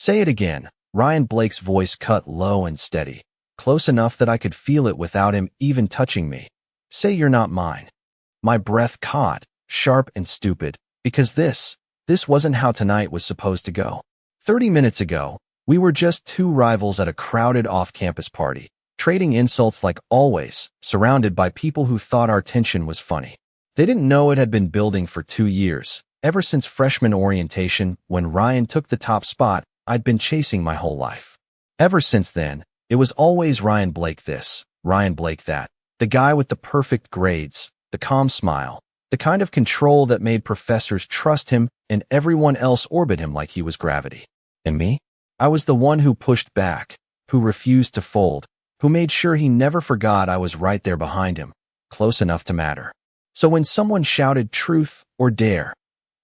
Say it again. Ryan Blake's voice cut low and steady, close enough that I could feel it without him even touching me. Say you're not mine. My breath caught, sharp and stupid, because this wasn't how tonight was supposed to go. 30 minutes ago, we were just two rivals at a crowded off-campus party, trading insults like always, surrounded by people who thought our tension was funny. They didn't know it had been building for 2 years, ever since freshman orientation when Ryan took the top spot I'd been chasing my whole life. Ever since then, it was always Ryan Blake this, Ryan Blake that, the guy with the perfect grades, the calm smile, the kind of control that made professors trust him and everyone else orbit him like he was gravity. And me? I was the one who pushed back, who refused to fold, who made sure he never forgot I was right there behind him, close enough to matter. So when someone shouted truth or dare,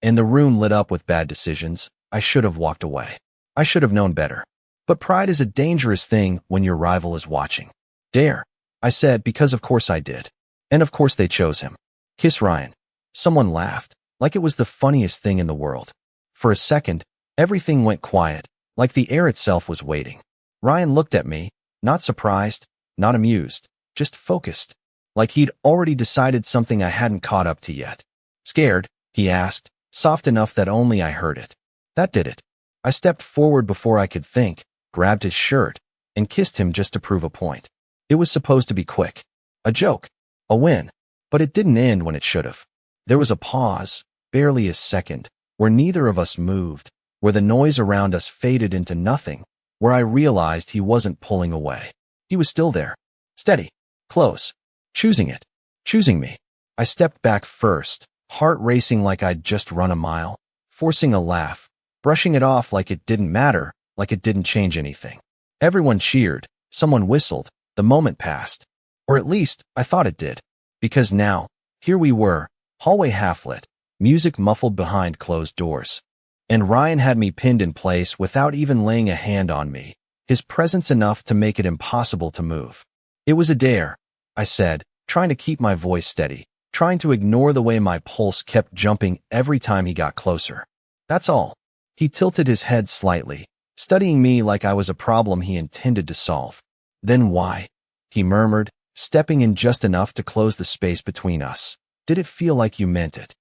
and the room lit up with bad decisions, I should have walked away. I should have known better. But pride is a dangerous thing when your rival is watching. Dare, I said, because of course I did. And of course they chose him. Kiss Ryan. Someone laughed, like it was the funniest thing in the world. For a second, everything went quiet, like the air itself was waiting. Ryan looked at me, not surprised, not amused, just focused, like he'd already decided something I hadn't caught up to yet. Scared? He asked, soft enough that only I heard it. That did it. I stepped forward before I could think, grabbed his shirt, and kissed him just to prove a point. It was supposed to be quick. A joke. A win. But it didn't end when it should have. There was a pause, barely a second, where neither of us moved, where the noise around us faded into nothing, where I realized he wasn't pulling away. He was still there. Steady. Close. Choosing it. Choosing me. I stepped back first, heart racing like I'd just run a mile, forcing a laugh, brushing it off like it didn't matter, like it didn't change anything. Everyone cheered, someone whistled, the moment passed. Or at least, I thought it did. Because now, here we were, hallway half-lit, music muffled behind closed doors. And Ryan had me pinned in place without even laying a hand on me, his presence enough to make it impossible to move. It was a dare, I said, trying to keep my voice steady, trying to ignore the way my pulse kept jumping every time he got closer. That's all. He tilted his head slightly, studying me like I was a problem he intended to solve. Then why? He murmured, stepping in just enough to close the space between us. Did it feel like you meant it?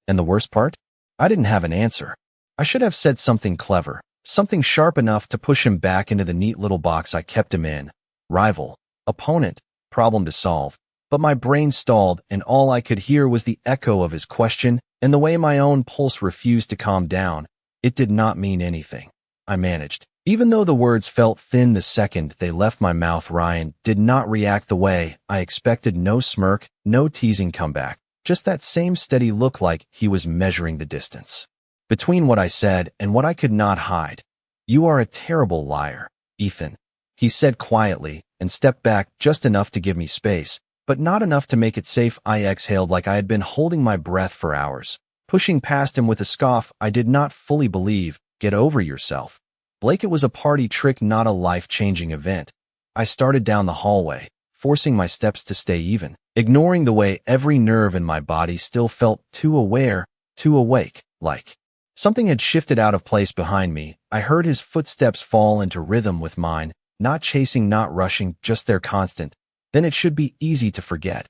And the worst part? I didn't have an answer. I should have said something clever, something sharp enough to push him back into the neat little box I kept him in. Rival, opponent, problem to solve. But my brain stalled and all I could hear was the echo of his question and the way my own pulse refused to calm down. It did not mean anything. I managed. Even though the words felt thin the second they left my mouth, Ryan did not react the way I expected. No smirk, no teasing comeback. Just that same steady look like he was measuring the distance between what I said and what I could not hide. You are a terrible liar, Ethan, he said quietly and stepped back just enough to give me space, but not enough to make it safe. I exhaled like I had been holding my breath for hours, pushing past him with a scoff I did not fully believe. Get over yourself. Blake, it was a party trick, not a life-changing event. I started down the hallway, forcing my steps to stay even, ignoring the way every nerve in my body still felt too aware, too awake, like something had shifted out of place behind me. I heard his footsteps fall into rhythm with mine, not chasing, not rushing, just their constant. Then it should be easy to forget,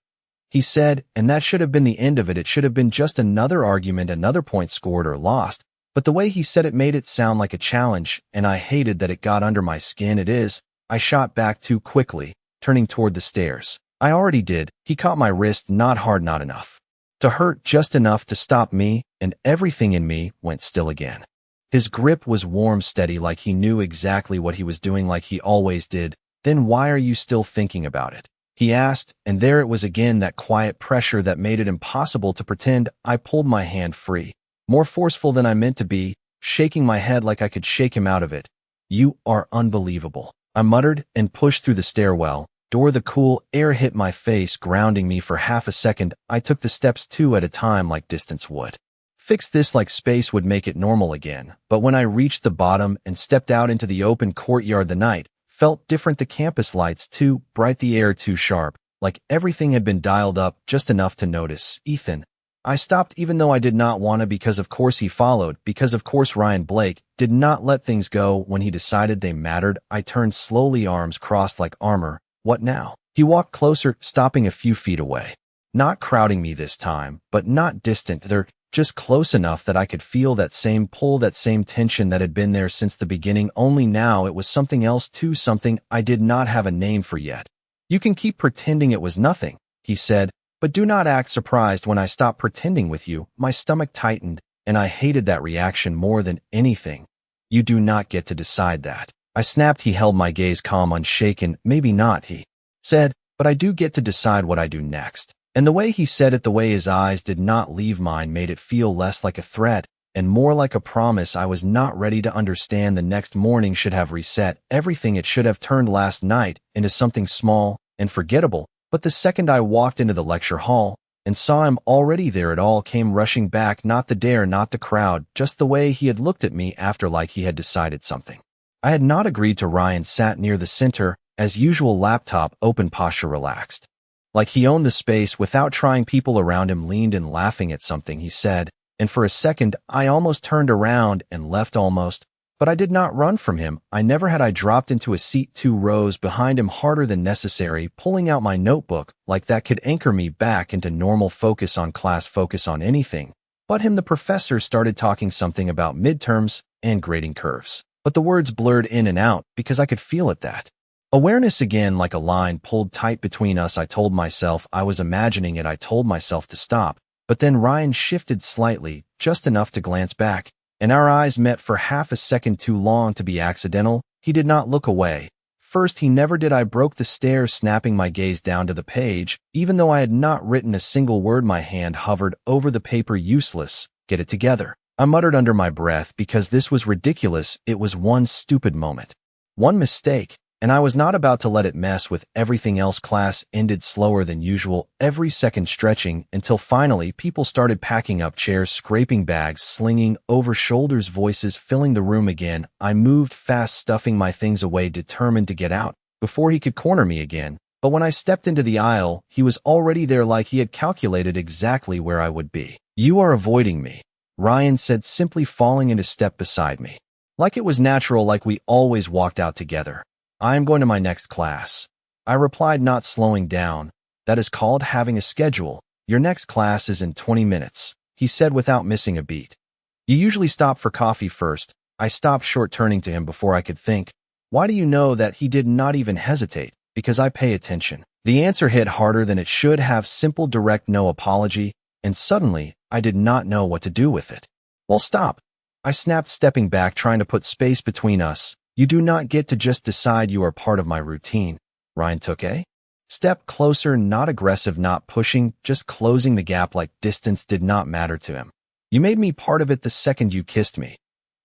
he said, and that should have been the end of it. It should have been just another argument, another point scored or lost. But the way he said it made it sound like a challenge, and I hated that it got under my skin. It is. I shot back too quickly, turning toward the stairs. I already did. He caught my wrist, not hard, not enough to hurt, just enough to stop me, and everything in me went still again. His grip was warm, steady, like he knew exactly what he was doing, like he always did. Then why are you still thinking about it? He asked, and there it was again, that quiet pressure that made it impossible to pretend. I pulled my hand free, more forceful than I meant to be, shaking my head like I could shake him out of it. You are unbelievable, I muttered and pushed through the stairwell door. The cool air hit my face, grounding me for half a second. I took the steps 2 at a time, like distance would fix this, like space would make it normal again. But when I reached the bottom and stepped out into the open courtyard, the night felt different. The campus lights too bright, the air too sharp, like everything had been dialed up just enough to notice. Ethan, I stopped even though I did not want to because of course he followed, because of course Ryan Blake did not let things go when he decided they mattered. I turned slowly, arms crossed like armor. What now? He walked closer, stopping a few feet away. Not crowding me this time, but not distant. They're just close enough that I could feel that same pull, that same tension that had been there since the beginning, only now it was something else too, something I did not have a name for yet. You can keep pretending it was nothing, he said, but do not act surprised when I stop pretending with you. My stomach tightened, and I hated that reaction more than anything. You do not get to decide that. I snapped. He held my gaze calm, unshaken. Maybe not, he said, but I do get to decide what I do next. And the way he said it, the way his eyes did not leave mine, made it feel less like a threat and more like a promise I was not ready to understand. The next morning should have reset everything. It should have turned last night into something small and forgettable. But the second I walked into the lecture hall and saw him already there, it all came rushing back. Not the dare, not the crowd, just the way he had looked at me after, like he had decided something. I had not agreed to. Ryan sat near the center, as usual, laptop open, posture relaxed. Like he owned the space without trying. People around him leaned in, laughing at something he said, and for a second I almost turned around and left, almost. But I did not run from him. I never had. I dropped into a seat 2 rows behind him, harder than necessary, pulling out my notebook like that could anchor me back into normal focus on class, focus on anything but him. The professor started talking something about midterms and grading curves, but the words blurred in and out because I could feel it, that awareness again, like a line pulled tight between us. I told myself I was imagining it. I told myself to stop, but then Ryan shifted slightly, just enough to glance back, and our eyes met for half a second, too long to be accidental. He did not look away. First, he never did. I broke the stare, snapping my gaze down to the page, even though I had not written a single word. My hand hovered over the paper. Useless. Get it together, I muttered under my breath, because this was ridiculous. It was one stupid moment, one mistake, and I was not about to let it mess with everything else. Class ended slower than usual, every second stretching, until finally people started packing up chairs, scraping bags, slinging over shoulders, voices filling the room again. I moved fast, stuffing my things away, determined to get out before he could corner me again. But when I stepped into the aisle, he was already there, like he had calculated exactly where I would be. You are avoiding me, Ryan said, simply falling into step beside me. Like it was natural, like we always walked out together. I am going to my next class, I replied, not slowing down. That is called having a schedule. Your next class is in 20 minutes, he said without missing a beat. You usually stop for coffee first. I stopped short, turning to him before I could think. Why do you know that? He did not even hesitate. Because I pay attention. The answer hit harder than it should have. Simple, direct, no apology, and suddenly I did not know what to do with it. Well, stop, I snapped, stepping back, trying to put space between us. You do not get to just decide. You are part of my routine. Ryan took a step closer, not aggressive, not pushing, just closing the gap, like distance did not matter to him. You made me part of it the second you kissed me,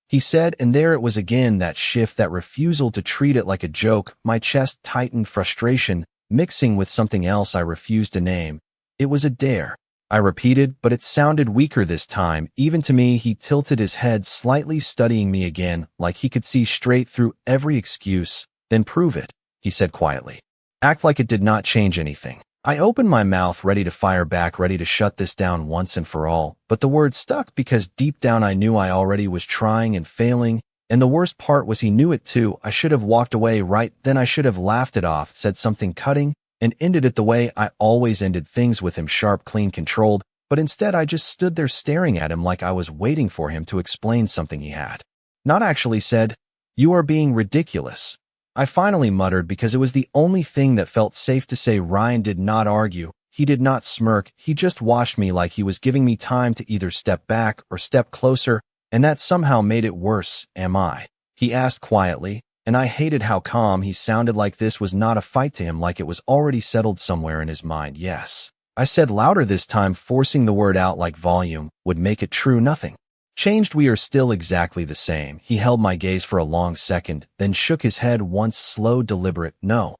he said, and there it was again, that shift, that refusal to treat it like a joke. My chest tightened, frustration mixing with something else I refused to name. It was a dare, I repeated, but it sounded weaker this time, even to me. He tilted his head slightly, studying me again, like he could see straight through every excuse. Then prove it, he said quietly. Act like it did not change anything. I opened my mouth, ready to fire back, ready to shut this down once and for all, but the word stuck because deep down I knew I already was trying and failing, and the worst part was he knew it too. I should have walked away right then. I should have laughed it off, said something cutting, and ended it the way I always ended things with him, sharp, clean, controlled, but instead I just stood there staring at him like I was waiting for him to explain something he had not actually said. You are being ridiculous, I finally muttered, because it was the only thing that felt safe to say. Ryan did not argue. He did not smirk. He just watched me like he was giving me time to either step back or step closer, and that somehow made it worse. Am I? He asked quietly, and I hated how calm he sounded, like this was not a fight to him, like it was already settled somewhere in his mind. Yes, I said louder this time, forcing the word out like volume would make it true. Nothing changed. We are still exactly the same. He held my gaze for a long second, then shook his head once, slow, deliberate. No,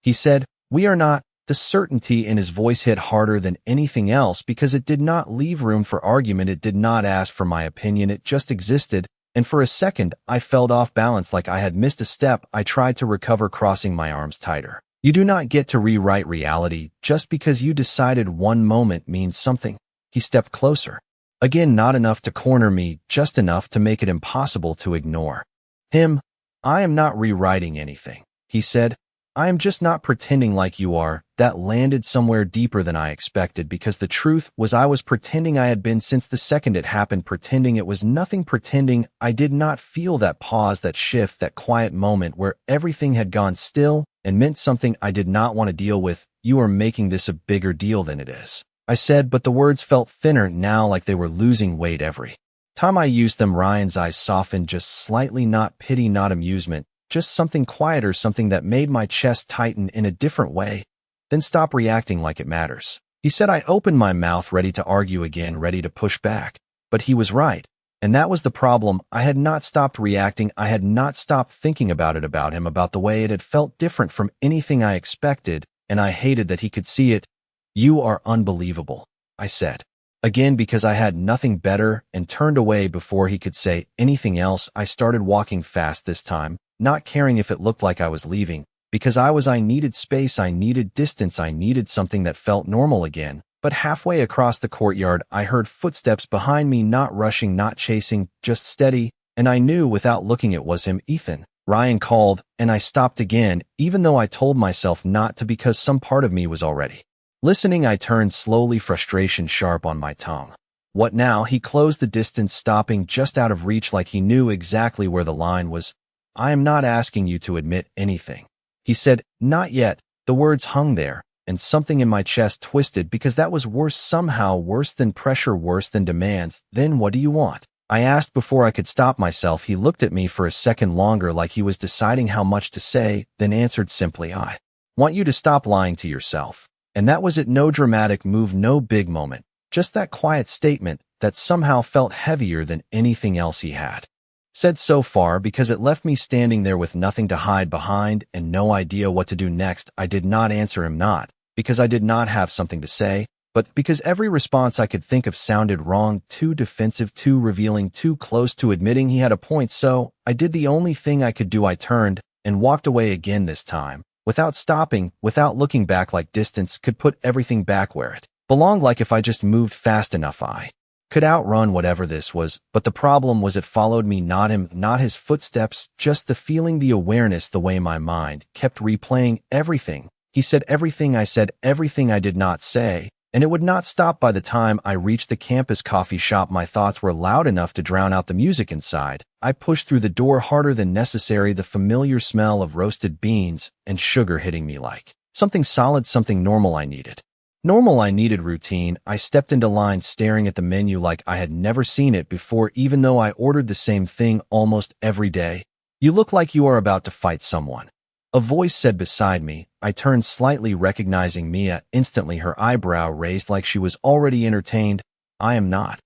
he said, we are not. The certainty in his voice hit harder than anything else because it did not leave room for argument. It did not ask for my opinion. It just existed. And for a second, I felt off balance, like I had missed a step. I tried to recover, crossing my arms tighter. You do not get to rewrite reality. Just because you decided one moment means something. He stepped closer. Again, not enough to corner me, just enough to make it impossible to ignore him. I am not rewriting anything, he said. I am just not pretending like you are. That landed somewhere deeper than I expected, because the truth was I was pretending I had been since the second it happened, pretending it was nothing, pretending I did not feel that pause, that shift, that quiet moment where everything had gone still and meant something I did not want to deal with. You are making this a bigger deal than it is, I said, but the words felt thinner now, like they were losing weight every time I used them. Ryan's eyes softened just slightly, not pity, not amusement, just something quieter, something that made my chest tighten in a different way. Then stop reacting like it matters, he said. I opened my mouth, ready to argue again, ready to push back. But he was right. And that was the problem. I had not stopped reacting. I had not stopped thinking about it, about him, about the way it had felt different from anything I expected, and I hated that he could see it. You are unbelievable, I said. Again, because I had nothing better, and turned away before he could say anything else. I started walking fast this time, not caring if it looked like I was leaving, because I needed space, I needed distance, I needed something that felt normal again. But halfway across the courtyard, I heard footsteps behind me, not rushing, not chasing, just steady, and I knew without looking it was him. Ethan, Ryan called, and I stopped again, even though I told myself not to, because some part of me was already listening. I turned slowly, frustration sharp on my tongue. What now? He closed the distance, stopping just out of reach, like he knew exactly where the line was. I am not asking you to admit anything, he said. Not yet. The words hung there, and something in my chest twisted, because that was worse, somehow worse than pressure, worse than demands. Then what do you want? I asked before I could stop myself. He looked at me for a second longer, like he was deciding how much to say, then answered simply, I want you to stop lying to yourself. And that was it. No dramatic move, no big moment, just that quiet statement that somehow felt heavier than anything else he had said so far, because it left me standing there with nothing to hide behind and no idea what to do next. I did not answer him, not because I did not have something to say, but because every response I could think of sounded wrong, too defensive, too revealing, too close to admitting he had a point. So I did the only thing I could do. I turned and walked away again, this time without stopping, without looking back, like distance could put everything back where it belonged, like if I just moved fast enough I could outrun whatever this was. But the problem was it followed me, not him, not his footsteps, just the feeling, the awareness, the way my mind kept replaying everything he said, everything I said, everything I did not say, and it would not stop. By the time I reached the campus coffee shop, my thoughts were loud enough to drown out the music inside. I pushed through the door harder than necessary, the familiar smell of roasted beans and sugar hitting me like something solid, something normal I needed. Normal, I needed routine. I stepped into line, staring at the menu like I had never seen it before, even though I ordered the same thing almost every day. You look like you are about to fight someone, a voice said beside me. I turned slightly, recognizing Mia. Instantly, her eyebrow raised like she was already entertained. I am not,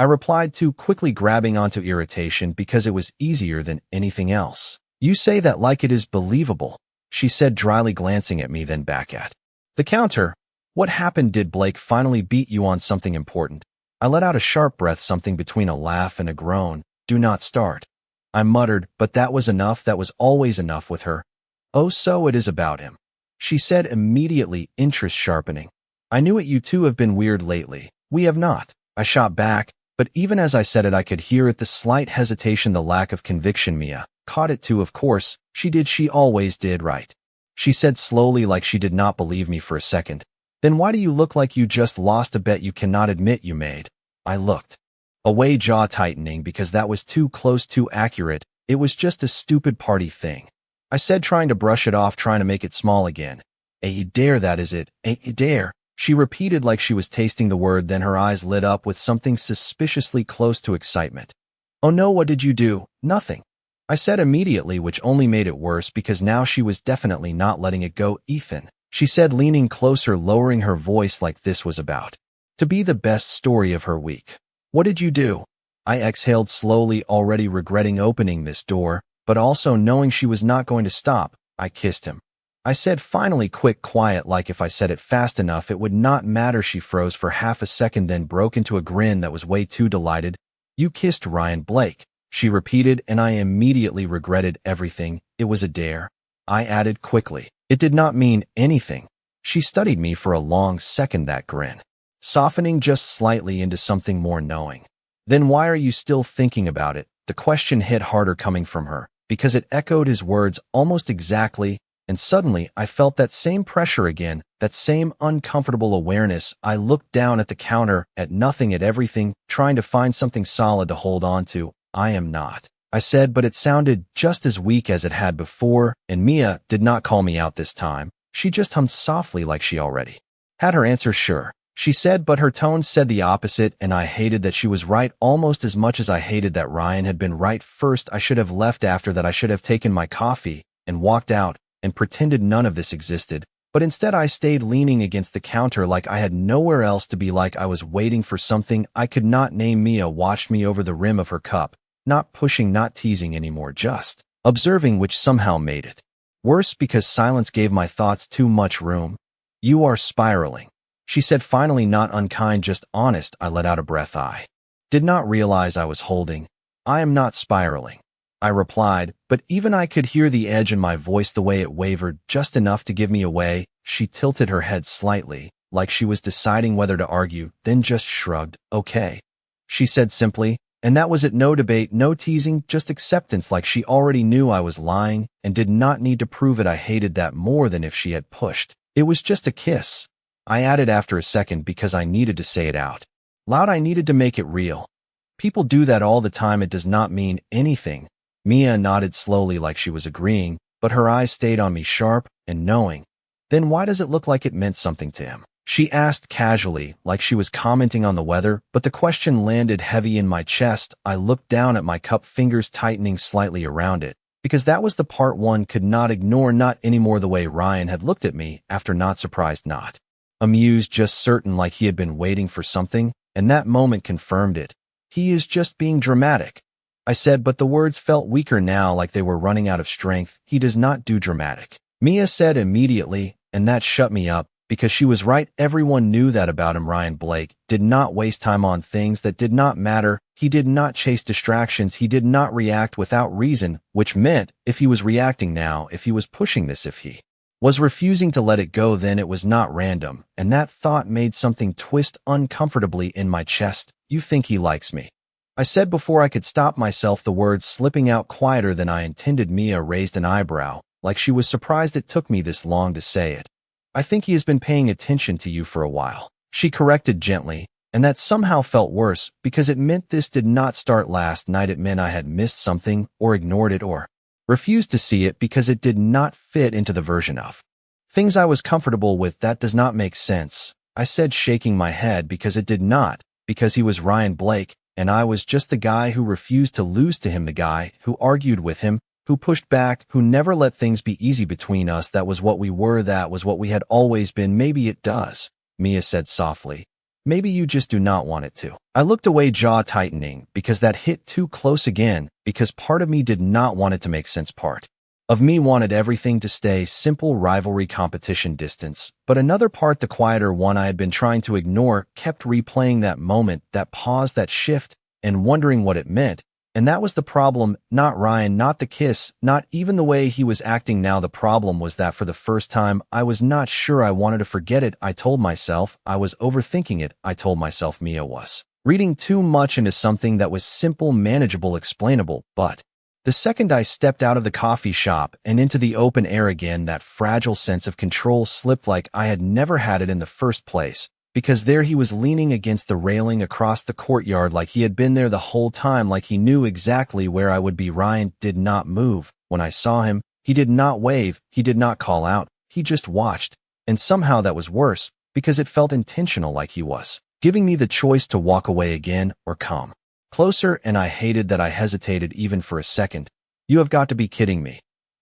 I replied, too quickly, grabbing onto irritation because it was easier than anything else. You say that like it is believable, she said dryly, glancing at me, then back at the counter. What happened? Did Blake finally beat you on something important? I let out a sharp breath, something between a laugh and a groan. Do not start, I muttered, but that was enough. That was always enough with her. Oh, so it is about him, she said immediately, interest sharpening. I knew it. You two have been weird lately. We have not, I shot back, but even as I said it, I could hear it, the slight hesitation, the lack of conviction. Mia caught it too. Of course, she did. She always did, right? She said slowly, like she did not believe me for a second. Then why do you look like you just lost a bet you cannot admit you made? I looked away, jaw tightening, because that was too close, too accurate. It was just a stupid party thing, I said, trying to brush it off, trying to make it small again. A dare, that is it. A dare, she repeated like she was tasting the word, then her eyes lit up with something suspiciously close to excitement. Oh no, what did you do? Nothing, I said immediately, which only made it worse because now she was definitely not letting it go. Ethan, she said, leaning closer, lowering her voice like this was about to be the best story of her week. What did you do? I exhaled slowly, already regretting opening this door, but also knowing she was not going to stop. I kissed him, I said finally, quick, quiet, like if I said it fast enough it would not matter. She froze for half a second, then broke into a grin that was way too delighted. You kissed Ryan Blake, she repeated, and I immediately regretted everything. It was a dare, I added quickly. It did not mean anything. She studied me for a long second, that grin softening just slightly into something more knowing. Then why are you still thinking about it? The question hit harder coming from her, because it echoed his words almost exactly, and suddenly I felt that same pressure again, that same uncomfortable awareness. I looked down at the counter, at nothing, at everything, trying to find something solid to hold on to. I am not, I said, but it sounded just as weak as it had before, and Mia did not call me out this time. She just hummed softly like she already had her answer. Sure, she said, but her tone said the opposite, and I hated that she was right almost as much as I hated that Ryan had been right first. I should have left after that. I should have taken my coffee and walked out and pretended none of this existed, but instead I stayed leaning against the counter like I had nowhere else to be, like I was waiting for something I could not name. Mia watched me over the rim of her cup, not pushing, not teasing anymore, just observing, which somehow made it worse because silence gave my thoughts too much room. You are spiraling, she said finally, not unkind, just honest. I let out a breath I did not realize I was holding. I am not spiraling, I replied, but even I could hear the edge in my voice, the way it wavered just enough to give me away. She tilted her head slightly, like she was deciding whether to argue, then just shrugged. Okay, she said simply, and that was it. No debate, no teasing, just acceptance, like she already knew I was lying and did not need to prove it. I hated that more than if she had pushed. It was just a kiss, I added after a second, because I needed to say it out loud. I needed to make it real. People do that all the time. It does not mean anything. Mia nodded slowly like she was agreeing, but her eyes stayed on me, sharp and knowing. Then why does it look like it meant something to him? She asked casually, like she was commenting on the weather, but the question landed heavy in my chest. I looked down at my cup, fingers tightening slightly around it, because that was the part one could not ignore, not anymore the way Ryan had looked at me after, not surprised, not amused, just certain, like he had been waiting for something, and that moment confirmed it. He is just being dramatic, I said, but the words felt weaker now, like they were running out of strength. He does not do dramatic, Mia said immediately, and that shut me up, because she was right. Everyone knew that about him. Ryan Blake did not waste time on things that did not matter. He did not chase distractions. He did not react without reason, which meant if he was reacting now, if he was pushing this, if he was refusing to let it go, then it was not random, and that thought made something twist uncomfortably in my chest. You think he likes me, I said before I could stop myself, the words slipping out quieter than I intended. Mia raised an eyebrow, like she was surprised it took me this long to say it. I think he has been paying attention to you for a while, she corrected gently, and that somehow felt worse, because it meant this did not start last night. It meant I had missed something, or ignored it, or refused to see it because it did not fit into the version of things I was comfortable with. That does not make sense, I said, shaking my head, because it did not, because he was Ryan Blake, and I was just the guy who refused to lose to him, the guy who argued with him, who pushed back, who never let things be easy between us. That was what we were. That was what we had always been. Maybe it does, Mia said softly. Maybe you just do not want it to. I looked away, jaw tightening, because that hit too close again, because part of me did not want it to make sense. Part of me wanted everything to stay simple, rivalry, competition, distance, but another part, the quieter one I had been trying to ignore, kept replaying that moment, that pause, that shift, and wondering what it meant. And that was the problem, not Ryan, not the kiss, not even the way he was acting now. The problem was that for the first time, I was not sure I wanted to forget it. I told myself I was overthinking it. I told myself Mia was reading too much into something that was simple, manageable, explainable. But the second I stepped out of the coffee shop and into the open air again, that fragile sense of control slipped, like I had never had it in the first place. Because there he was, leaning against the railing across the courtyard, like he had been there the whole time, like he knew exactly where I would be. Ryan did not move. When I saw him, he did not wave, he did not call out, he just watched. And somehow that was worse, because it felt intentional, like he was giving me the choice to walk away again or come closer, and I hated that I hesitated even for a second. You have got to be kidding me,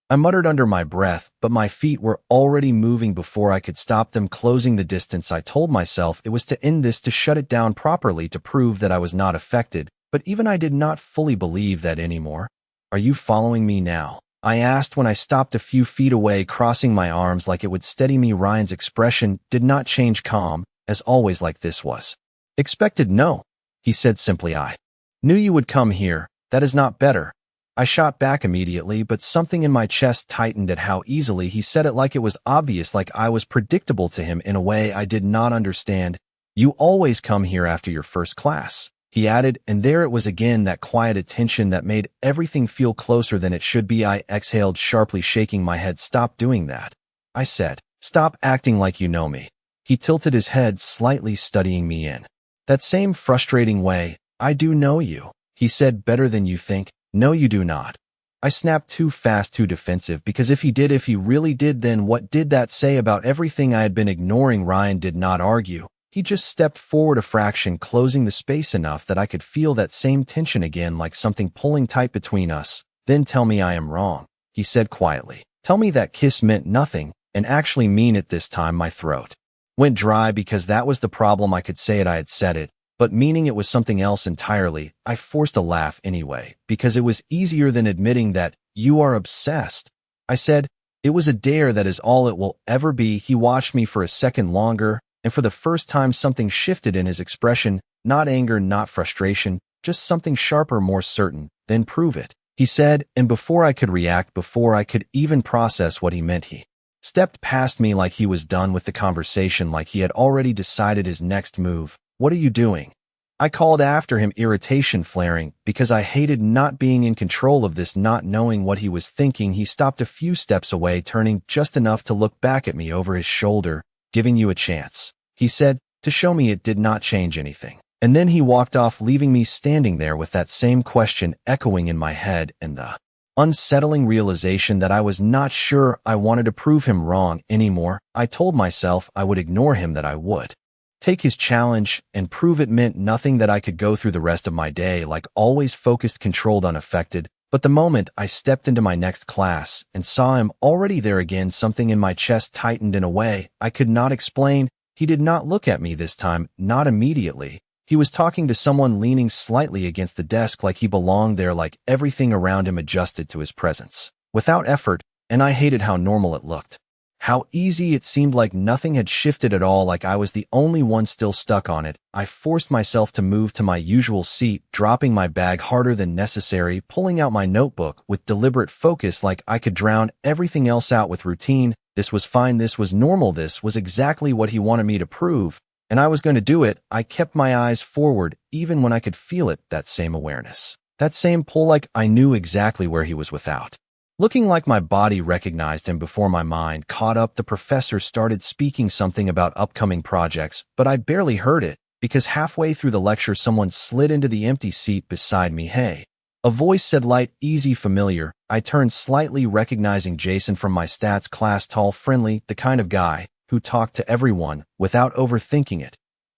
I muttered under my breath, but my feet were already moving before I could stop them, closing the distance. I told myself it was to end this, to shut it down properly, to prove that I was not affected, but even I did not fully believe that anymore. Are you following me now? I asked when I stopped a few feet away, crossing my arms like it would steady me. Ryan's expression did not change, calm, as always, like this was expected. No, he said simply. I knew you would come here. That is not better. I shot back immediately, but something in my chest tightened at how easily he said it, like it was obvious, like I was predictable to him in a way I did not understand. You always come here after your first class, he added, and there it was again, that quiet attention that made everything feel closer than it should be. I exhaled sharply, shaking my head. Stop doing that, I said. Stop acting like you know me. He tilted his head slightly, studying me in that same frustrating way. I do know you, he said. Better than you think. No, you do not. I snapped, too fast, too defensive, because if he really did, then what did that say about everything I had been ignoring? Ryan did not argue. He just stepped forward a fraction, closing the space enough that I could feel that same tension again, like something pulling tight between us. Then tell me I am wrong, he said quietly. Tell me that kiss meant nothing, and actually mean it this time. My throat went dry because that was the problem. I could say it, I had said it, but meaning it was something else entirely. I forced a laugh anyway, because it was easier than admitting that. You are obsessed, I said. It was a dare, that is all it will ever be. He watched me for a second longer, and for the first time something shifted in his expression. Not anger, not frustration, just something sharper, more certain. Then prove it, he said, and before I could react, before I could even process what he meant, he stepped past me like he was done with the conversation, like he had already decided his next move. What are you doing? I called after him, irritation flaring, because I hated not being in control of this, not knowing what he was thinking. He stopped a few steps away, turning just enough to look back at me over his shoulder. Giving you a chance, he said, to show me it did not change anything. And then he walked off, leaving me standing there with that same question echoing in my head, and the unsettling realization that I was not sure I wanted to prove him wrong anymore. I told myself I would ignore him, that I would take his challenge and prove it meant nothing, that I could go through the rest of my day like always, focused, controlled, unaffected. But the moment I stepped into my next class and saw him already there again, something in my chest tightened in a way I could not explain. He did not look at me this time, not immediately. He was talking to someone, leaning slightly against the desk like he belonged there, like everything around him adjusted to his presence without effort, and I hated how normal it looked. How easy it seemed, like nothing had shifted at all, like I was the only one still stuck on it. I forced myself to move to my usual seat, dropping my bag harder than necessary, pulling out my notebook with deliberate focus, like I could drown everything else out with routine. This was fine, this was normal, this was exactly what he wanted me to prove, and I was going to do it. I kept my eyes forward, even when I could feel it, that same awareness, that same pull, like I knew exactly where he was without looking, like my body recognized him before my mind caught up. The professor started speaking something about upcoming projects, but I barely heard it, because halfway through the lecture someone slid into the empty seat beside me. Hey, a voice said, light, easy, familiar. I turned slightly, recognizing Jason from my stats class, tall, friendly, the kind of guy who talked to everyone without overthinking it.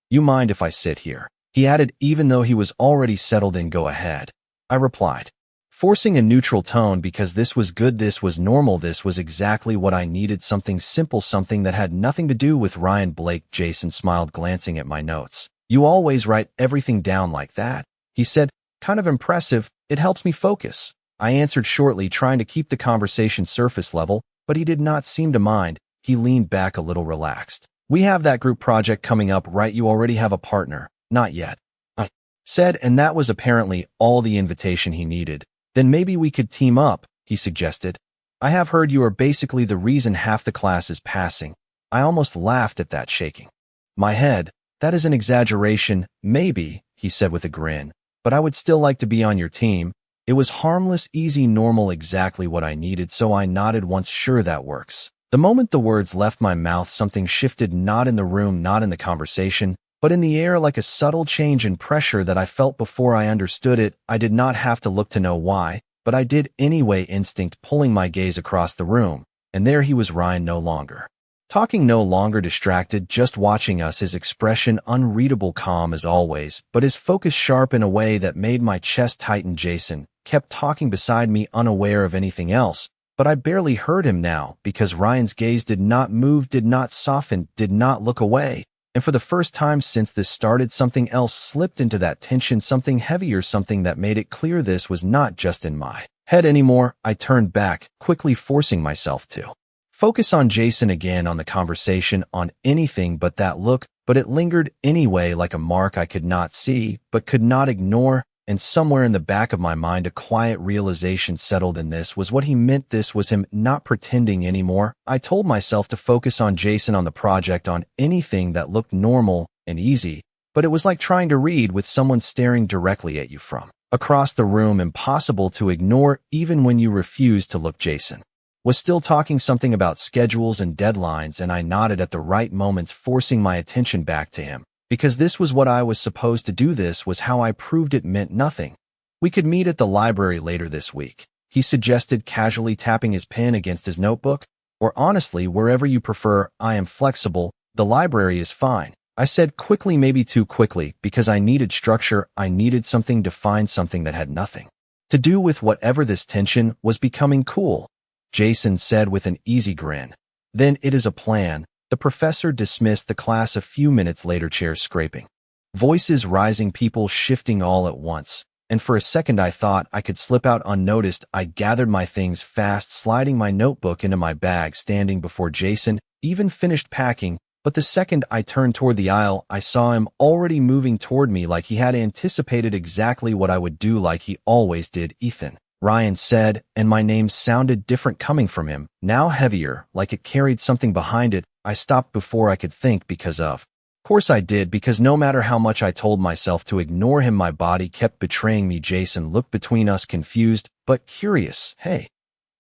You mind if I sit here? He added, even though he was already settled in. Go ahead, I replied, forcing a neutral tone, because this was good, this was normal, this was exactly what I needed. Something simple, something that had nothing to do with Ryan Blake. Jason smiled, glancing at my notes. You always write everything down like that, he said, kind of impressive. It helps me focus, I answered shortly, trying to keep the conversation surface level, but he did not seem to mind. He leaned back a little, relaxed. We have that group project coming up, right? You already have a partner. Not yet, I said, and that was apparently all the invitation he needed. Then maybe we could team up, he suggested. I have heard you are basically the reason half the class is passing. I almost laughed at that, shaking my head. That is an exaggeration, maybe, he said with a grin, but I would still like to be on your team. It was harmless, easy, normal, exactly what I needed, so I nodded once. Sure, that works. The moment the words left my mouth, something shifted, not in the room, not in the conversation, but in the air, like a subtle change in pressure that I felt before I understood it. I did not have to look to know why, but I did anyway, instinct pulling my gaze across the room, and there he was, Ryan, no longer talking, no longer distracted, just watching us, his expression unreadable, calm as always, but his focus sharp in a way that made my chest tighten. Jason kept talking beside me, unaware of anything else, but I barely heard him now, because Ryan's gaze did not move, did not soften, did not look away. And for the first time since this started, something else slipped into that tension, something heavier, something that made it clear this was not just in my head anymore. I turned back, quickly forcing myself to focus on Jason again, on the conversation, on anything but that look, but it lingered anyway, like a mark I could not see, but could not ignore. And somewhere in the back of my mind, a quiet realization settled, and this was what he meant. This was him not pretending anymore. I told myself to focus on Jason, on the project, on anything that looked normal, and easy, but it was like trying to read with someone staring directly at you from across the room, impossible to ignore even when you refused to look. Jason was still talking something about schedules and deadlines, and I nodded at the right moments, forcing my attention back to him. Because this was what I was supposed to do. This was how I proved it meant nothing. We could meet at the library later this week, he suggested, casually tapping his pen against his notebook. Or honestly, wherever you prefer, I am flexible. The library is fine, I said quickly, maybe too quickly, because I needed structure. I needed something to find, something that had nothing to do with whatever this tension was becoming. Cool, Jason said with an easy grin. Then it is a plan. The professor dismissed the class a few minutes later, chairs scraping, voices rising, people shifting all at once. And for a second I thought I could slip out unnoticed. I gathered my things fast, sliding my notebook into my bag, standing before Jason, even finished packing. But the second I turned toward the aisle, I saw him already moving toward me, like he had anticipated exactly what I would do, like he always did. Ethan, Ryan said, and my name sounded different coming from him, now heavier, like it carried something behind it. I stopped before I could think, because of course I did, because no matter how much I told myself to ignore him, my body kept betraying me. Jason looked between us, confused but curious. Hey,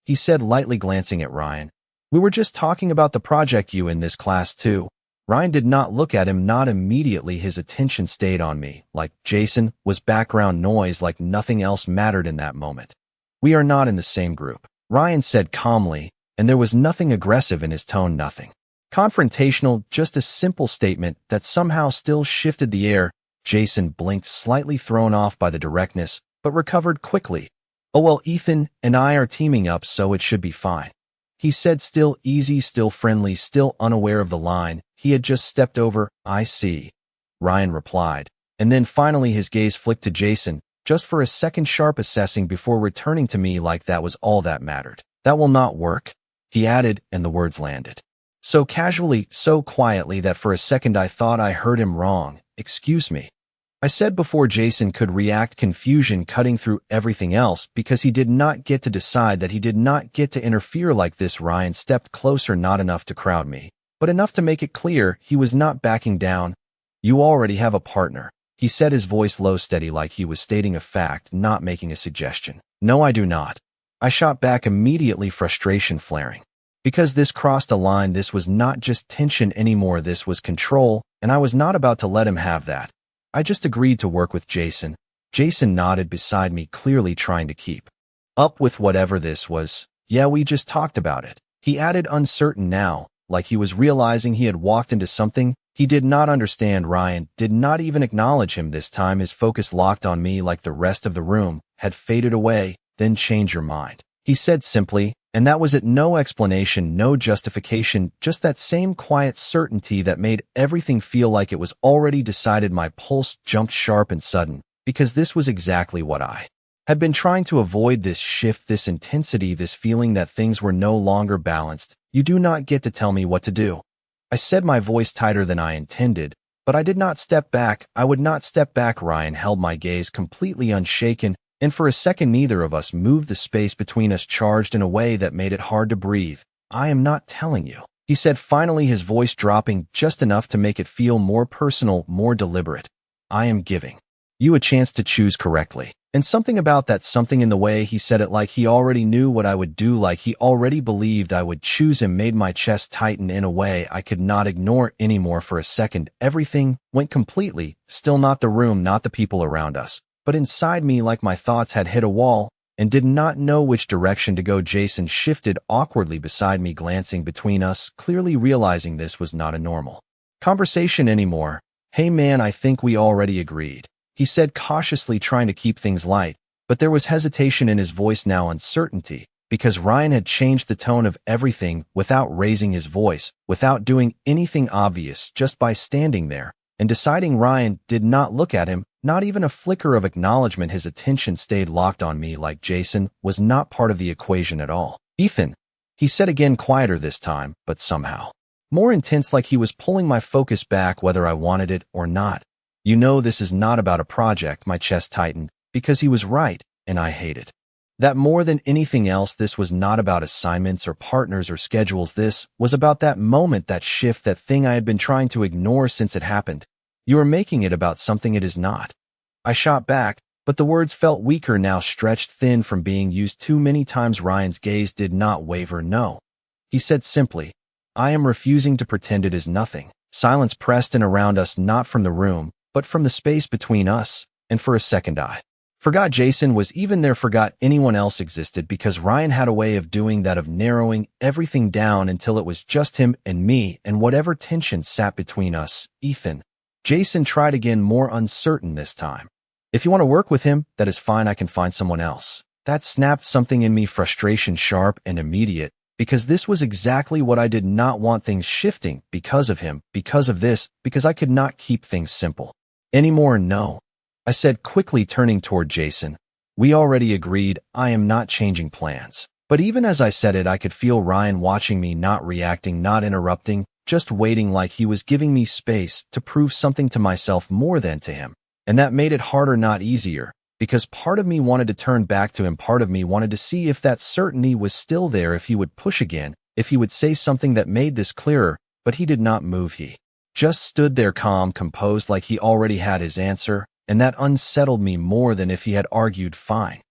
he said lightly, glancing at Ryan. We were just talking about the project. You in this class too? Ryan did not look at him, not immediately. His attention stayed on me. Like Jason was background noise, like nothing else mattered in that moment. We are not in the same group, Ryan said calmly, and there was nothing aggressive in his tone, nothing confrontational, just a simple statement that somehow still shifted the air. Jason blinked, slightly thrown off by the directness, but recovered quickly. Oh well, Ethan and I are teaming up, so it should be fine, he said, still easy, still friendly, still unaware of the line he had just stepped over. I see, Ryan replied, and then finally his gaze flicked to Jason, just for a second, sharp, assessing, before returning to me, like that was all that mattered. That will not work, he added, and the words landed so casually, so quietly, that for a second I thought I heard him wrong. Excuse me, I said before Jason could react, confusion cutting through everything else, because he did not get to decide, that he did not get to interfere like this. Ryan stepped closer, not enough to crowd me, but enough to make it clear he was not backing down. You already have a partner, he said, his voice low, steady, like he was stating a fact, not making a suggestion. No, I do not, I shot back immediately, frustration flaring. Because this crossed a line. This was not just tension anymore, this was control, and I was not about to let him have that. I just agreed to work with Jason. Jason nodded beside me, clearly trying to keep up with whatever this was. Yeah, we just talked about it, he added, uncertain now, like he was realizing he had walked into something he did not understand. Ryan did not even acknowledge him this time. His focus locked on me, like the rest of the room had faded away. Then change your mind, he said simply. And that was it. No explanation, no justification, just that same quiet certainty that made everything feel like it was already decided. My pulse jumped sharp and sudden, because this was exactly what I had been trying to avoid, this shift, this intensity, this feeling that things were no longer balanced. You do not get to tell me what to do, I said, my voice tighter than I intended, but I did not step back. I would not step back. Ryan held my gaze, completely unshaken, and for a second neither of us moved. The space between us charged in a way that made it hard to breathe. I am not telling you, he said finally, his voice dropping just enough to make it feel more personal, more deliberate. I am giving you a chance to choose correctly. And something about that, something in the way he said it, like he already knew what I would do, like he already believed I would choose him, made my chest tighten in a way I could not ignore anymore. For a second, everything went completely still, not the room, not the people around us, but inside me, like my thoughts had hit a wall and did not know which direction to go. Jason shifted awkwardly beside me, glancing between us, clearly realizing this was not a normal conversation anymore. Hey man, I think we already agreed, he said cautiously, trying to keep things light, but there was hesitation in his voice now, uncertainty, because Ryan had changed the tone of everything without raising his voice, without doing anything obvious, just by standing there and deciding. Ryan did not look at him, not even a flicker of acknowledgement. His attention stayed locked on me, like Jason was not part of the equation at all. Ethan, he said again, quieter this time, but somehow more intense, like he was pulling my focus back whether I wanted it or not. You know, this is not about a project. My chest tightened, because he was right, and I hated that more than anything else. This was not about assignments or partners or schedules. This was about that moment, that shift, that thing I had been trying to ignore since it happened. You are making it about something it is not. I shot back, but the words felt weaker now, stretched thin from being used too many times. Ryan's gaze did not waver. No. He said simply, I am refusing to pretend it is nothing. Silence pressed in around us, not from the room, but from the space between us, and for a second I forgot Jason was even there, forgot anyone else existed, because Ryan had a way of doing that, of narrowing everything down until it was just him and me and whatever tension sat between us. Ethan. Jason tried again, more uncertain this time. If you want to work with him, that is fine, I can find someone else. That snapped something in me, frustration sharp and immediate, because this was exactly what I did not want, things shifting because of him, because of this, because I could not keep things simple anymore. No. I said quickly, turning toward Jason. We already agreed, I am not changing plans. But even as I said it, I could feel Ryan watching me, not reacting, not interrupting, just waiting, like he was giving me space to prove something to myself more than to him. And that made it harder, not easier, because part of me wanted to turn back to him, part of me wanted to see if that certainty was still there, if he would push again, if he would say something that made this clearer, but he did not move. He just stood there, calm, composed, like he already had his answer. And that unsettled me more than if he had argued. Fine.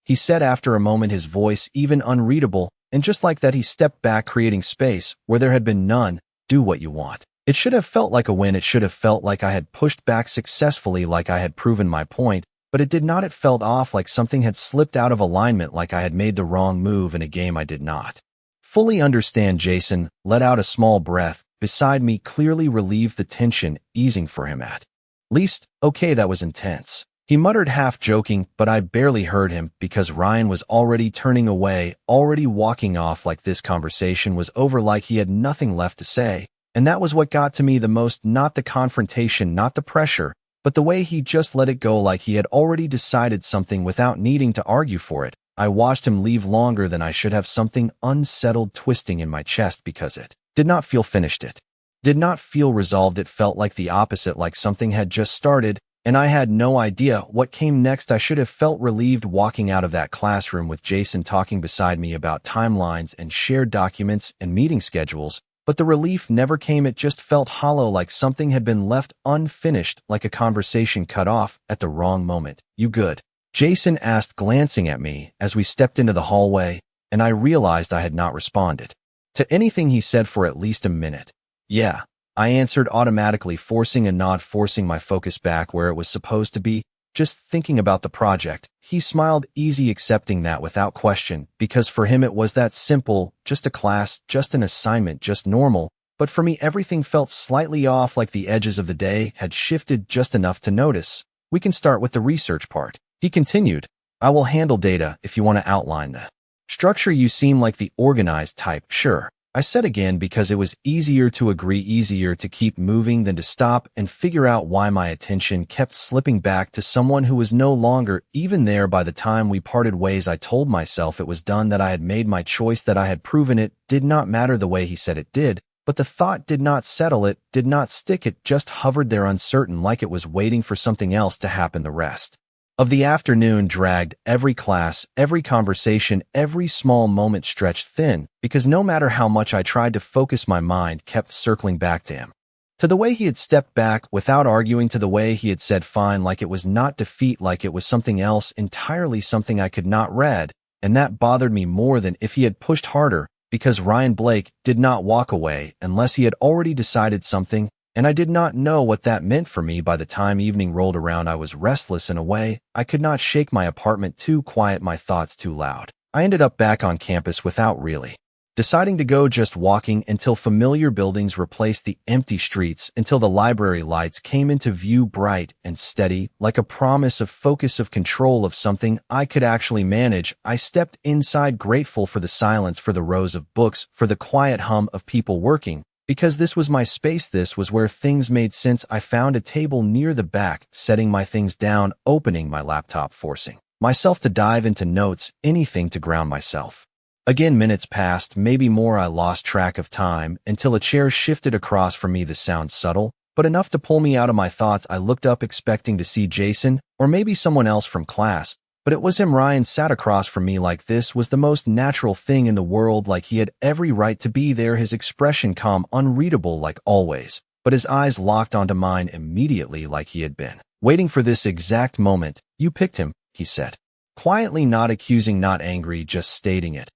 He said after a moment, his voice even unreadable, and just like that he stepped back, creating space where there had been none. Do what you want. It should have felt like a win. It should have felt like I had pushed back successfully, like I had proven my point, but it did not. It felt off, like something had slipped out of alignment, like I had made the wrong move in a game I did not fully understand. Jason let out a small breath beside me, clearly relieved, the tension easing for him at least. Okay, that was intense. He muttered, half joking, but I barely heard him because Ryan was already turning away, already walking off, like this conversation was over, like he had nothing left to say. And that was what got to me the most, not the confrontation, not the pressure, but the way he just let it go, like he had already decided something without needing to argue for it. I watched him leave longer than I should have, something unsettled twisting in my chest because it did not feel finished. It did not feel resolved. It felt like the opposite, like something had just started, and I had no idea what came next. I should have felt relieved walking out of that classroom with Jason talking beside me about timelines and shared documents and meeting schedules, but the relief never came. It just felt hollow, like something had been left unfinished, like a conversation cut off at the wrong moment. You good? Jason asked, glancing at me as we stepped into the hallway, and I realized I had not responded to anything he said for at least a minute. Yeah, I answered automatically, forcing a nod, forcing my focus back where it was supposed to be, just thinking about the project. He smiled, easy, accepting that without question, because for him it was that simple, just a class, just an assignment, just normal. But for me, everything felt slightly off, like the edges of the day had shifted just enough to notice. We can start with the research part. He continued, I will handle data if you want to outline the structure. You seem like the organized type. Sure. I said again, because it was easier to agree, easier to keep moving than to stop and figure out why my attention kept slipping back to someone who was no longer even there. By the time we parted ways, I told myself it was done, that I had made my choice, that I had proven it did not matter the way he said it did, but the thought did not settle, it did not stick, it just hovered there uncertain, like it was waiting for something else to happen. The rest of the afternoon dragged. Every class, every conversation, every small moment stretched thin, because no matter how much I tried to focus, my mind kept circling back to him. To the way he had stepped back without arguing, to the way he had said fine, like it was not defeat, like it was something else entirely, something I could not read, and that bothered me more than if he had pushed harder, because Ryan Blake did not walk away unless he had already decided something, and I did not know what that meant for me. By the time evening rolled around, I was restless in a way I could not shake, my apartment too quiet, my thoughts too loud. I ended up back on campus without really deciding to go, just walking until familiar buildings replaced the empty streets, until the library lights came into view, bright and steady, like a promise of focus, of control, of something I could actually manage. I stepped inside, grateful for the silence, for the rows of books, for the quiet hum of people working. Because this was my space, this was where things made sense. I found a table near the back, setting my things down, opening my laptop, forcing myself to dive into notes, anything to ground myself. Again, minutes passed, maybe more. I lost track of time until a chair shifted across from me, the sound subtle, but enough to pull me out of my thoughts. I looked up, expecting to see Jason, or maybe someone else from class, but it was him. Ryan sat across from me like this was the most natural thing in the world, like he had every right to be there, his expression calm, unreadable like always. but his eyes locked onto mine immediately like he had been waiting for this exact moment. "You picked him," he said. Quietly, not accusing, not angry, just stating it.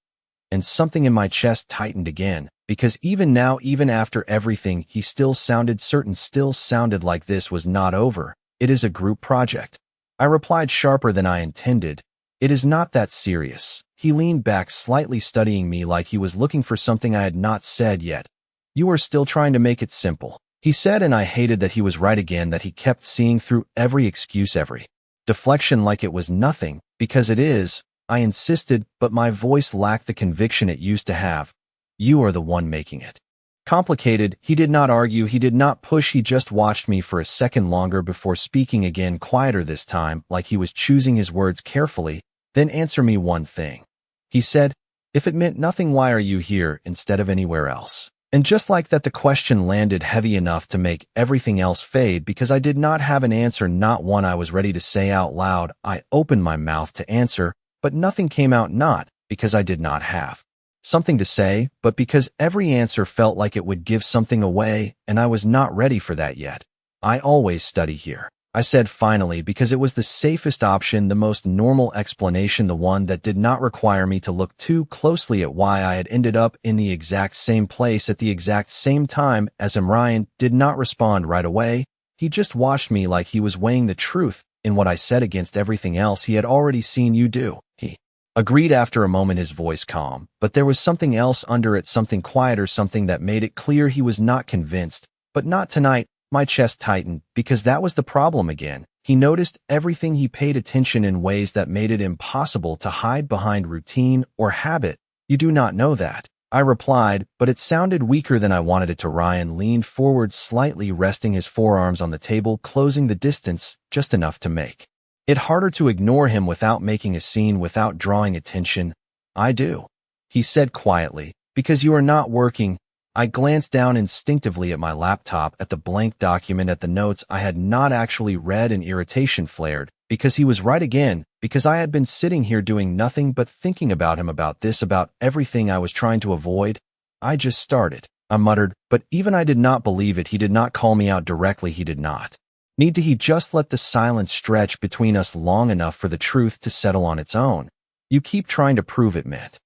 And something in my chest tightened again, because even now, even after everything, he still sounded certain, still sounded like this was not over. "It is a group project." I replied sharper than I intended. "It is not that serious." He leaned back slightly, studying me like he was looking for something I had not said yet. "You are still trying to make it simple," he said, and I hated that he was right again, that he kept seeing through every excuse, every deflection like it was nothing, because it is. I insisted, but my voice lacked the conviction it used to have. "You are the one making it complicated." He did not argue, he did not push, he just watched me for a second longer before speaking again, quieter this time, like he was choosing his words carefully. "Then answer me one thing," he said. "If it meant nothing, why are you here instead of anywhere else?" And just like that, the question landed heavy enough to make everything else fade, because I did not have an answer, not one I was ready to say out loud. I opened my mouth to answer, but nothing came out, not because I did not have something to say, but because every answer felt like it would give something away, and I was not ready for that yet. "I always study here," I said finally, because it was the safest option, the most normal explanation, the one that did not require me to look too closely at why I had ended up in the exact same place at the exact same time as him. Ryan did not respond right away. He just watched me like he was weighing the truth in what I said against everything else he had already seen you do. He agreed after a moment, his voice calm, but there was something else under it, something quieter, something that made it clear he was not convinced. "But not tonight." My chest tightened, because that was the problem again. He noticed everything, he paid attention in ways that made it impossible to hide behind routine or habit. "You do not know that," I replied, but it sounded weaker than I wanted it to. Ryan leaned forward slightly, resting his forearms on the table, closing the distance just enough to make it harder to ignore him without making a scene, without drawing attention. "I do," he said quietly, "because you are not working." I glanced down instinctively at my laptop, at the blank document, at the notes I had not actually read, and irritation flared, because he was right again, because I had been sitting here doing nothing but thinking about him, about this, about everything I was trying to avoid. "I just started," I muttered, but even I did not believe it. He did not call me out directly, he did not need to, he just let the silence stretch between us long enough for the truth to settle on its own. "You keep trying to prove it meant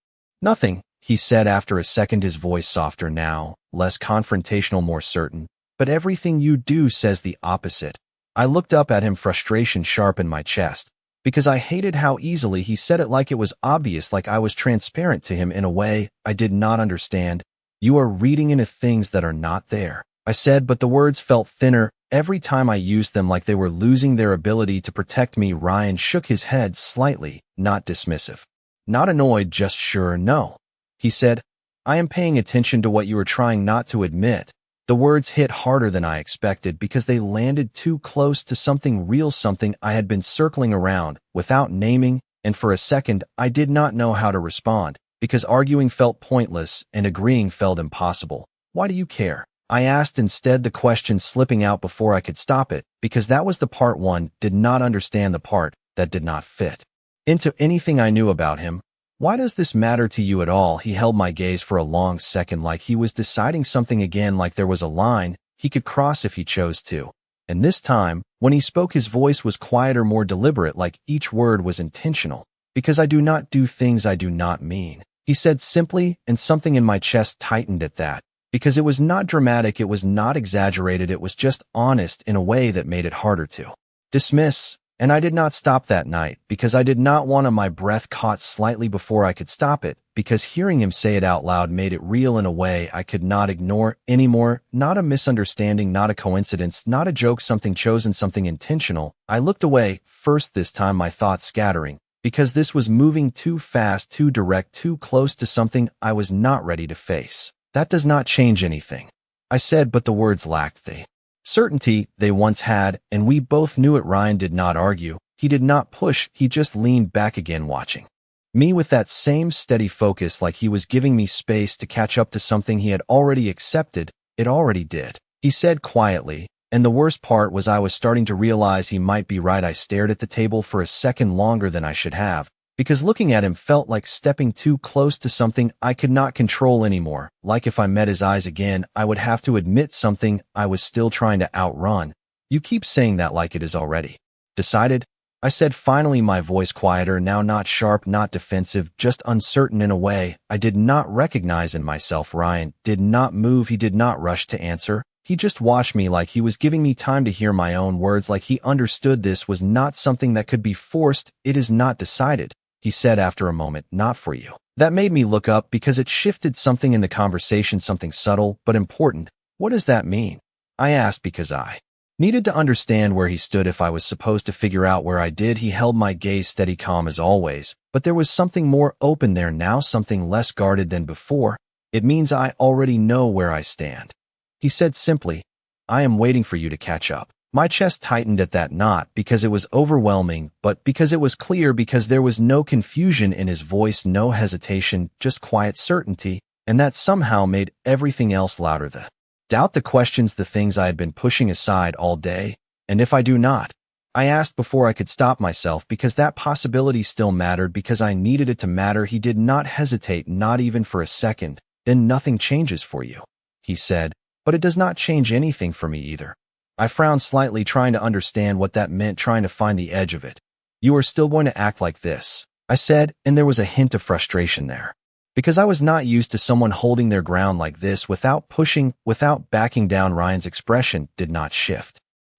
nothing," he said after a second, his voice softer now, less confrontational, more certain. "But everything you do says the opposite." I looked up at him, frustration sharp in my chest, because I hated how easily he said it, like it was obvious, like I was transparent to him in a way I did not understand. "You are reading into things that are not there," I said, but the words felt thinner every time I used them, like they were losing their ability to protect me. Ryan shook his head slightly, not dismissive, not annoyed, just sure. "No," he said. "I am paying attention to what you are trying not to admit." The words hit harder than I expected, because they landed too close to something real, something I had been circling around without naming, and for a second I did not know how to respond, because arguing felt pointless and agreeing felt impossible. "Why do you care?" I asked instead, the question slipping out before I could stop it, because that was the part one did not understand, the part that did not fit into anything I knew about him. "Why does this matter to you at all?" He held my gaze for a long second, like he was deciding something again, like there was a line he could cross if he chose to. And this time, when he spoke, his voice was quieter, more deliberate, like each word was intentional. "Because I do not do things I do not mean," he said simply, and something in my chest tightened at that. Because it was not dramatic, it was not exaggerated, it was just honest in a way that made it harder to dismiss. And I did not stop that night, because I did not want to. My breath caught slightly before I could stop it, because hearing him say it out loud made it real in a way I could not ignore anymore. Not a misunderstanding, not a coincidence, not a joke, something chosen, something intentional. I looked away, first this time, my thoughts scattering, because this was moving too fast, too direct, too close to something I was not ready to face. "That does not change anything," I said, but the words lacked the certainty they once had, and we both knew it. Ryan did not argue. He did not push. He just leaned back again, watching me with that same steady focus, like he was giving me space to catch up to something he had already accepted. "It already did," he said quietly, and the worst part was I was starting to realize he might be right. I stared at the table for a second longer than I should have, because looking at him felt like stepping too close to something I could not control anymore, like if I met his eyes again, I would have to admit something I was still trying to outrun. You keep saying that like it is already decided, I said, finally, my voice quieter, now not sharp, not defensive, just uncertain in a way I did not recognize in myself. Ryan did not move. He did not rush to answer. He just watched me like he was giving me time to hear my own words, like he understood this was not something that could be forced. It is not decided, he said after a moment, not for you. That made me look up because it shifted something in the conversation, something subtle but important. What does that mean? I asked because I needed to understand where he stood if I was supposed to figure out where I did. He held my gaze steady, calm as always, but there was something more open there now, something less guarded than before. It means I already know where I stand. He said simply, I am waiting for you to catch up. My chest tightened at that, not because it was overwhelming, but because it was clear, because there was no confusion in his voice, no hesitation, just quiet certainty, and that somehow made everything else louder. The doubt, the questions, the things I had been pushing aside all day. And if I do not? I asked before I could stop myself, because that possibility still mattered, because I needed it to matter. He did not hesitate, not even for a second. Then nothing changes for you, he said, but it does not change anything for me either. I frowned slightly, trying to understand what that meant, trying to find the edge of it. You are still going to act like this, I said, and there was a hint of frustration there. Because I was not used to someone holding their ground like this, without pushing, without backing down. Ryan's expression did not shift.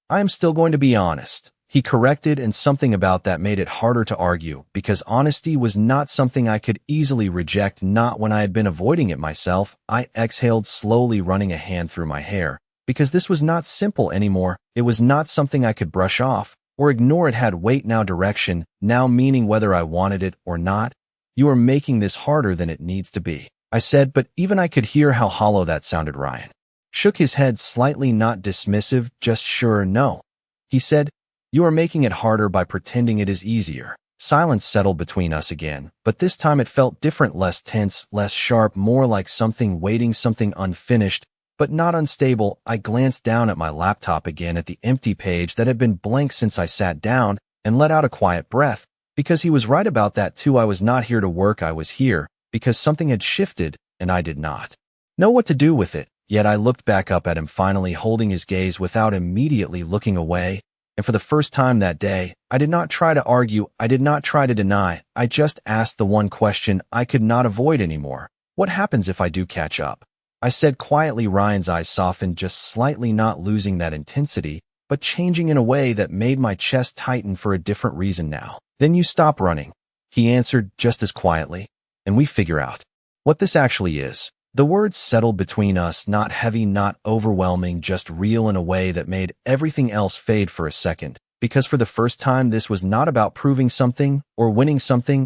I am still going to be honest, he corrected, and something about that made it harder to argue, because honesty was not something I could easily reject, not when I had been avoiding it myself. I exhaled slowly, running a hand through my hair, because this was not simple anymore. It was not something I could brush off or ignore. It had weight now, direction, now meaning, whether I wanted it or not. You are making this harder than it needs to be, I said, but even I could hear how hollow that sounded. Ryan shook his head slightly, not dismissive, just sure. No, he said, you are making it harder by pretending it is easier. Silence settled between us again, but this time it felt different, less tense, less sharp, more like something waiting, something unfinished, but not unstable. I glanced down at my laptop again, at the empty page that had been blank since I sat down, and let out a quiet breath. Because he was right about that too. I was not here to work. I was here because something had shifted, and I did not know what to do with it. Yet I looked back up at him, finally holding his gaze without immediately looking away. And for the first time that day, I did not try to argue. I did not try to deny. I just asked the one question I could not avoid anymore. What happens if I do catch up? I said quietly. Ryan's eyes softened just slightly, not losing that intensity, but changing in a way that made my chest tighten for a different reason now. Then you stop running, he answered just as quietly, and we figure out what this actually is. The words settled between us, not heavy, not overwhelming, just real, in a way that made everything else fade for a second. Because for the first time, this was not about proving something or winning something.